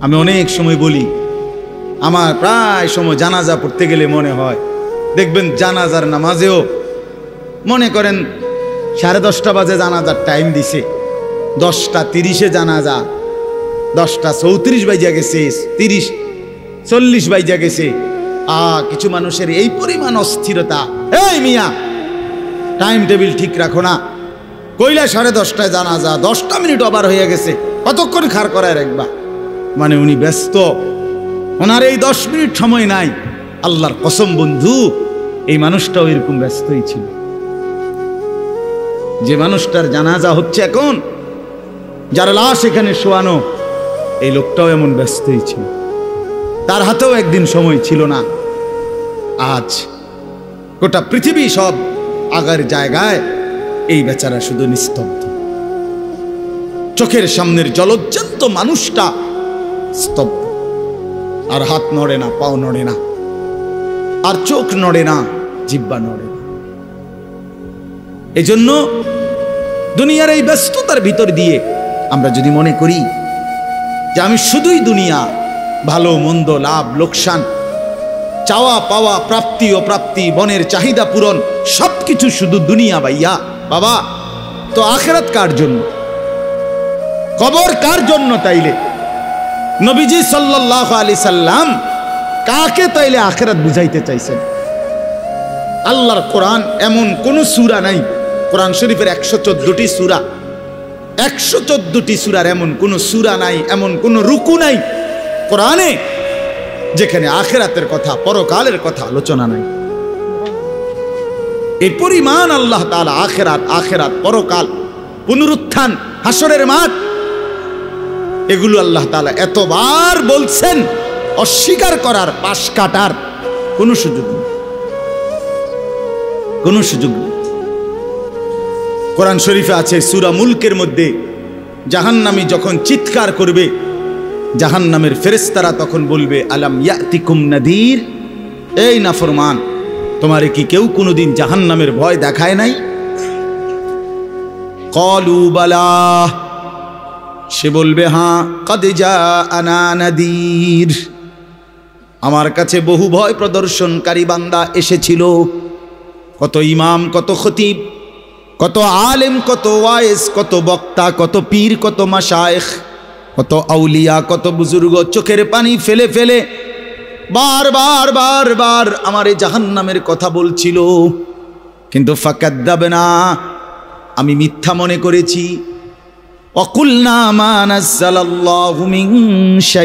আমি অনেক সময় বলি, আমার প্রায় সময় জানাজা পড়তে গেলে মনে হয়, দেখবেন জানাজার নামাজেও মনে করেন 10:30 বাজে জানাজার টাইম দিছে, 10:30 জানাজা, 10:34 বাজে গেছে, 30-40 বাজে গেছে। কিছু মানুষের এই পরিমাণ অস্থিরতা, এই মিয়া টাইম টেবিল ঠিক রাখো না, কইলা 10:30টায় জানাজা, 10টা মিনিট ওভার হয়ে গেছে, কতক্ষণ খাড় করায় রাখবা? মানে উনি ব্যস্ত, ওনার এই 10 মিনিট সময় নাই। আল্লাহর কসম বন্ধু, এই মানুষটাও এরকম ব্যস্তই ছিল। যে মানুষটার জানাজা হচ্ছে এখন, যার লাশ এখানে শোয়ানো, এই লোকটাও এমন ব্যস্তই ছিল। তার হাতেও একদিন সময় ছিল না। আজ গোটা পৃথিবী সব আগার জায়গায়, এই বেচারা শুধু নিস্তব্ধ। চোখের সামনের জলজ্জান্ত মানুষটা স্তব্ধ, আর হাত নড়ে না, পাও নড়ে না, আর চোখ নড়ে না, জিহ্বা নড়ে না। এজন্য দুনিয়ার এই ব্যস্ততার ভিতর দিয়ে আমরা যদি মনে করি যে আমি শুধুই দুনিয়া, ভালো মন্দ, লাভ লোকসান, চাওয়া পাওয়া, প্রাপ্তি অপ্রাপ্তি, মনের চাহিদা পূরণ, সবকিছু শুধু দুনিয়া ভাইয়া, বাবা তো আখিরাত কার জন্য? কবর কার জন্য? তাইলে নবীজি সাল্লাল্লাহু আলাইহি সাল্লাম কাকে তাইলে আখিরাত বুঝাইতে চাইছেন? আল্লাহর কোরআন এমন কোন সূরা নাই, কোরআন শরীফের 114টি সূরা, 114টি সূরার এমন কোন সূরা নাই, এমন কোন রুকু নাই কোরআনে যেখানে আখিরাতের কথা, পরকালের কথা আলোচনা নাই। এই পরিমাণ আল্লাহ তাআলা আখিরাত, আখিরাত, পরকাল, পুনরুত্থান, হাসরের মাঠ, এগুলো আল্লাহ তাআলা এতবার বলছেন, অস্বীকার করার, পাশ কাটার কোনো সুযোগ নেই, কোনো সুযোগ নেই। কোরআন শরীফে আছে সূরা মুলকের মধ্যে, জাহান্নামী যখন চিৎকার করবে, জাহান্নামের ফেরেশতারা তখন বলবে, আলাম ইয়াতিকুম নাদির, এই নাফরমান, তোমারে কি কেউ কোনোদিন জাহান্নামের ভয় দেখায় নাই? ক্বালু বালা, সে বলবে হ্যাঁ, কাদ জাআনা নাদির, আমার কাছে বহু ভয় প্রদর্শনকারী বান্দা এসেছিল। কত ইমাম, কত খতিব, কত আলেম, কত ওয়াইজ, কত বক্তা, কত পীর, কত মাশায়েখ, কত আউলিয়া, কত বুজুর্গ চোখের পানি ফেলে ফেলে বারবার বারবার আমার এই জাহান্নামের কথা বলছিল, কিন্তু ফাকাদ্দাবনা, আমি মিথ্যা মনে করেছি। ওয়াকুলনা মা নাযালাল্লাহু মিন শাই।